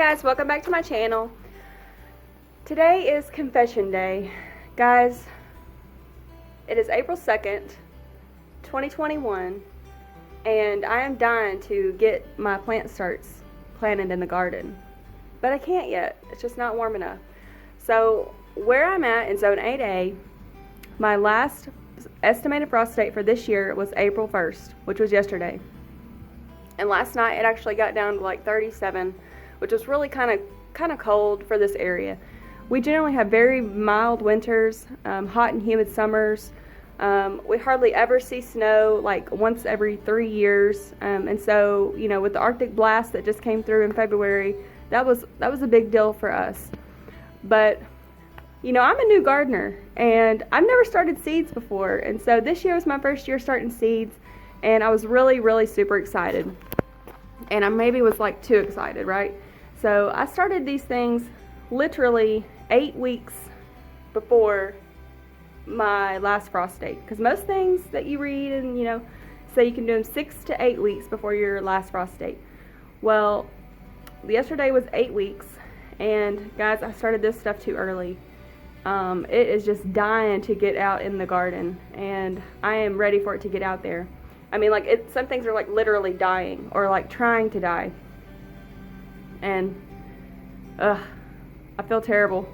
Guys, welcome back to my channel. Today is confession day. Guys, it is April 2nd, 2021, and I am dying to get my plant starts planted in the garden. But I can't yet. It's just not warm enough. So where I'm at in zone 8A, my last estimated frost date for this year was April 1st, which was yesterday. And last night it actually got down to like 37, which is really kind of cold for this area. We generally have very mild winters, hot and humid summers. We hardly ever see snow, like once every 3 years. And so, you know, with the Arctic blast that just came through in February, that was a big deal for us. But, you know, I'm a new gardener and I've never started seeds before. And so this year was my first year starting seeds, and I was really super excited. And I maybe was like too excited, right? So I started these things literally 8 weeks before my last frost date. Because most things that you read and, you know, say you can do them 6 to 8 weeks before your last frost date. Well, yesterday was 8 weeks. And guys, I started this stuff too early. It is just dying to get out in the garden. And I am ready for it to get out there. I mean, like, some things are like literally dying or like trying to die. And I feel terrible.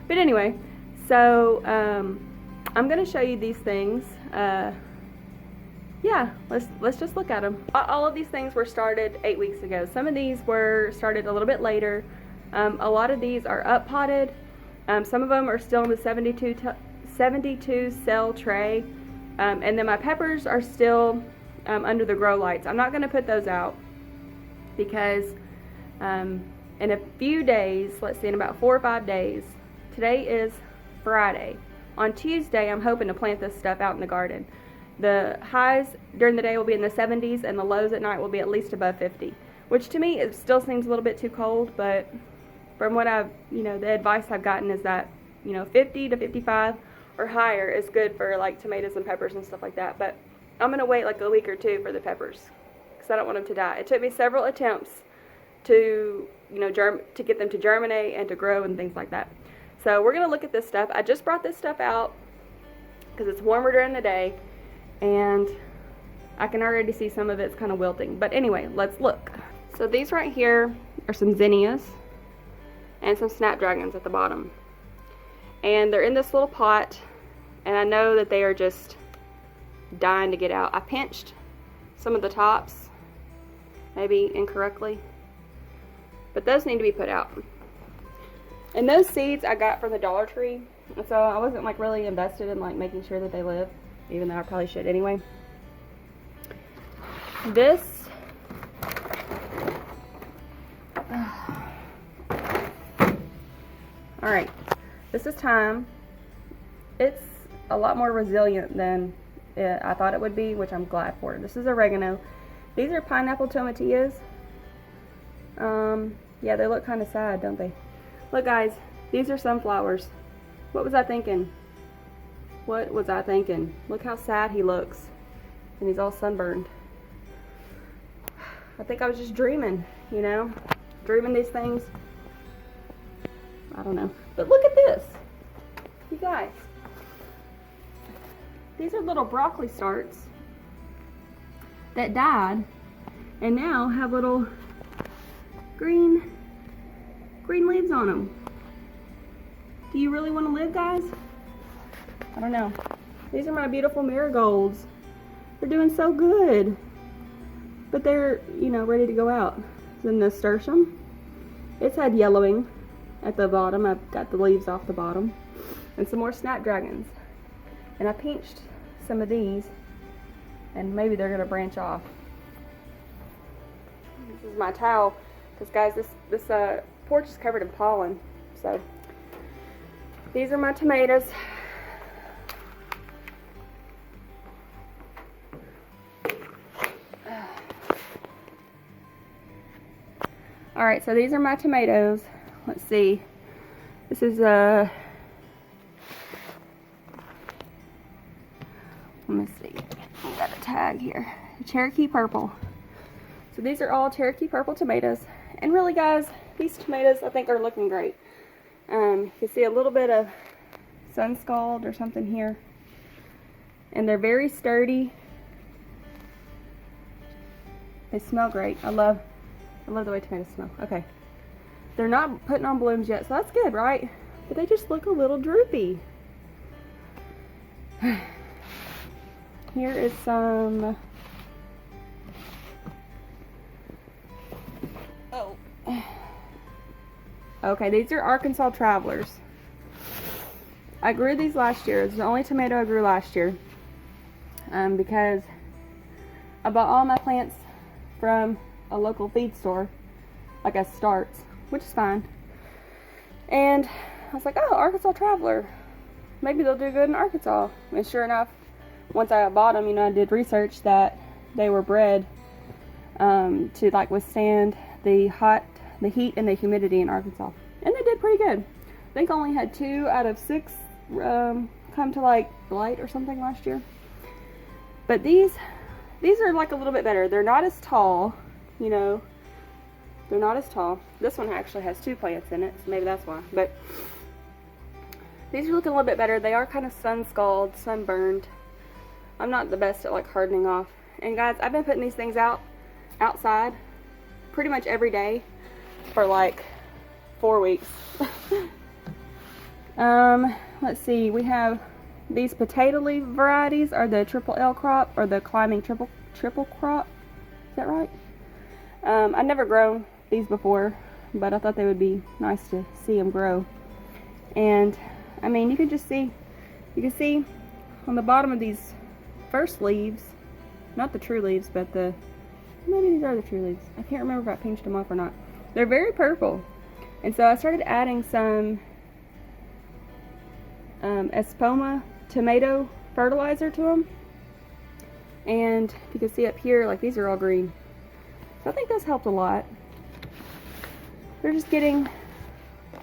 But anyway, so I'm gonna show you these things. Yeah, let's just look at them. All of these things were started 8 weeks ago. Some of these were started a little bit later. A lot of these are up potted. Some of them are still in the 72 cell tray. And then my peppers are still under the grow lights. I'm not going to put those out because in a few days, let's see, in about 4 or 5 days, today is Friday. On Tuesday, I'm hoping to plant this stuff out in the garden. The highs during the day will be in the 70s and the lows at night will be at least above 50, which to me, it still seems a little bit too cold, but from what I've, you know, the advice I've gotten is that, you know, 50 to 55 or higher is good for like tomatoes and peppers and stuff like that. But I'm going to wait like a week or two for the peppers because I don't want them to die. It took me several attempts to, you know, to get them to germinate and to grow and things like that. So we're going to look at this stuff. I just brought this stuff out because it's warmer during the day and I can already see some of it's kind of wilting. But anyway, let's look. So these right here are some zinnias and some snapdragons at the bottom. And they're in this little pot, and I know that they are just dying to get out. I pinched some of the tops, maybe incorrectly, but those need to be put out. And those seeds I got from the Dollar Tree, so I wasn't like really invested in like making sure that they live, even though I probably should anyway. This alright, this is thyme. It's a lot more resilient than I thought it would be, which I'm glad for. This is oregano. These are pineapple tomatillas. Yeah, they look kind of sad, don't they? Look guys, these are sunflowers. What was I thinking? What was I thinking? Look how sad he looks. And he's all sunburned. I think I was just dreaming, you know? Dreaming these things. I don't know. But look at this. You guys. These are little broccoli starts that died and now have little green leaves on them. Do you really want to live, guys? I don't know. These are my beautiful marigolds. They're doing so good. But they're, you know, ready to go out. Then the nasturtium. It's had yellowing at the bottom. I've got the leaves off the bottom. And some more snapdragons. And I pinched some of these. And maybe they're going to branch off. This is my towel. Because guys, this porch is covered in pollen. So, these are my tomatoes. Alright, so these are my tomatoes. Let's see. This is let me see. I got a tag here. Cherokee purple. So these are all Cherokee purple tomatoes. And really guys, these tomatoes I think are looking great. You can see a little bit of sun scald or something here. And they're very sturdy. They smell great. I love the way tomatoes smell. Okay. They're not putting on blooms yet, so that's good, right? But they just look a little droopy. Here is some... Oh. Okay, these are Arkansas Travelers. I grew these last year. It's the only tomato I grew last year. Because I bought all my plants from a local feed store, like as starts, which is fine. And I was like, oh, Arkansas Traveler. Maybe they'll do good in Arkansas. And sure enough, once I bought them, you know, I did research that they were bred to like withstand the heat and the humidity in Arkansas. And they did pretty good. I think I only had 2 out of 6 come to like blight or something last year. But these are like a little bit better. They're not as tall, you know. They're not as tall. This one actually has 2 plants in it, so maybe that's why. But these are looking a little bit better. They are kind of sun scalded, sunburned. I'm not the best at like hardening off. And guys, I've been putting these things outside pretty much every day for like 4 weeks. Let's see, we have these potato leaf varieties are the triple L crop, or the climbing triple crop. Is that right? I've never grown these before, but I thought they would be nice to see them grow. And I mean, you can see on the bottom of these first leaves, not the true leaves, but maybe these are the true leaves. I can't remember if I pinched them off or not. They're very purple. And so I started adding some Espoma tomato fertilizer to them. And you can see up here, like these are all green. So I think that's helped a lot. They're just getting,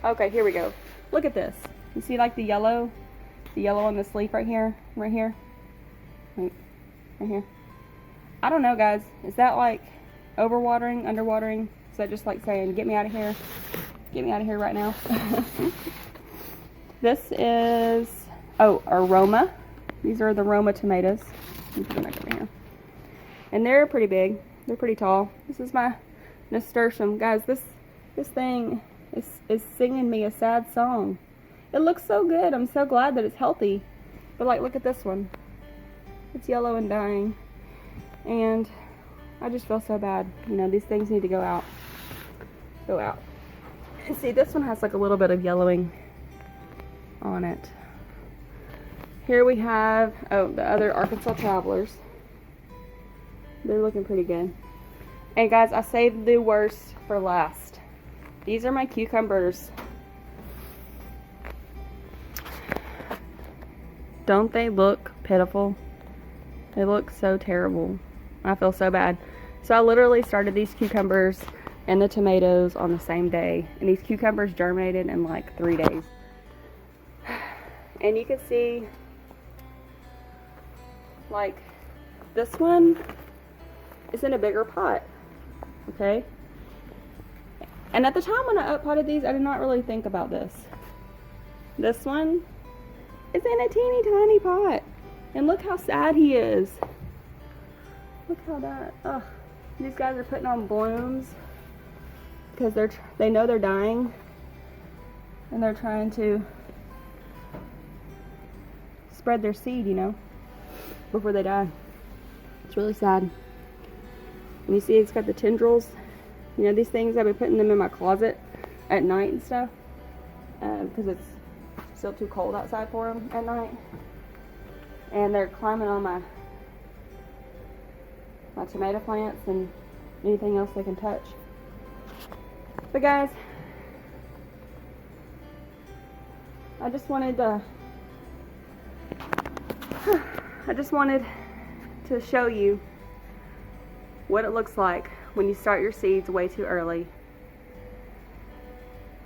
okay, here we go. Look at this. You see like the yellow on this leaf right here, wait, right here. I don't know, guys. Is that like overwatering, underwatering? Is that just like saying, get me out of here? Get me out of here right now. This is, oh, Aroma. These are the Roma tomatoes. Let me put them back over here. And they're pretty big. They're pretty tall. This is my nasturtium. Guys, this thing is singing me a sad song. It looks so good. I'm so glad that it's healthy. But like, look at this one. It's yellow and dying. And I just feel so bad. You know, these things need to go out. Go out. And see, this one has like a little bit of yellowing on it. Here we have, oh, the other Arkansas Travelers. They're looking pretty good. And guys, I saved the worst for last. These are my cucumbers. Don't they look pitiful? They look so terrible. I feel so bad. So I literally started these cucumbers and the tomatoes on the same day. And these cucumbers germinated in like 3 days. And you can see, like, this one is in a bigger pot. Okay? And at the time when I uppotted these, I did not really think about this. This one is in a teeny tiny pot. And look how sad he is. Look how that, ugh. These guys are putting on blooms because they know they're dying. And they're trying to spread their seed, you know, before they die. It's really sad. And you see it's got the tendrils. You know, these things, I've been putting them in my closet at night and stuff because it's still too cold outside for them at night. And they're climbing on my tomato plants and anything else they can touch. But guys, I just wanted to show you what it looks like when you start your seeds way too early.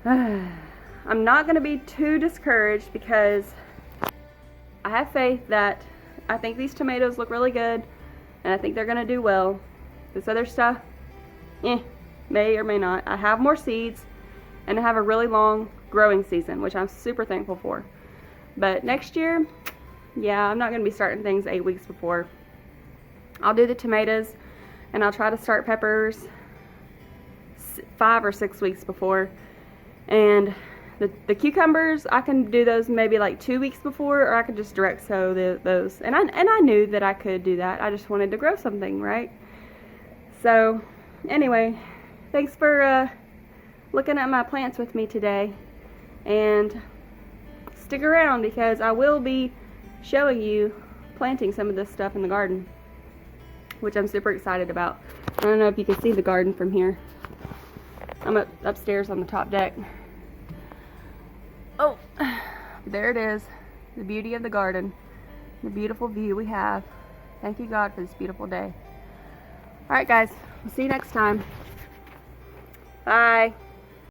I'm not going to be too discouraged because I have faith that I think these tomatoes look really good and I think they're going to do well. This other stuff, may or may not. I have more seeds and to have a really long growing season, which I'm super thankful for. But next year, yeah, I'm not going to be starting things 8 weeks before. I'll do the tomatoes, and I'll try to start peppers 5 or 6 weeks before. And the cucumbers, I can do those maybe like 2 weeks before, or I could just direct sow those. And I knew that I could do that. I just wanted to grow something, right? So, anyway, thanks for looking at my plants with me today. And stick around, because I will be showing you planting some of this stuff in the garden, which I'm super excited about. I don't know if you can see the garden from here. I'm upstairs on the top deck. Oh, there it is. The beauty of the garden. The beautiful view we have. Thank you, God, for this beautiful day. Alright, guys. We'll see you next time. Bye.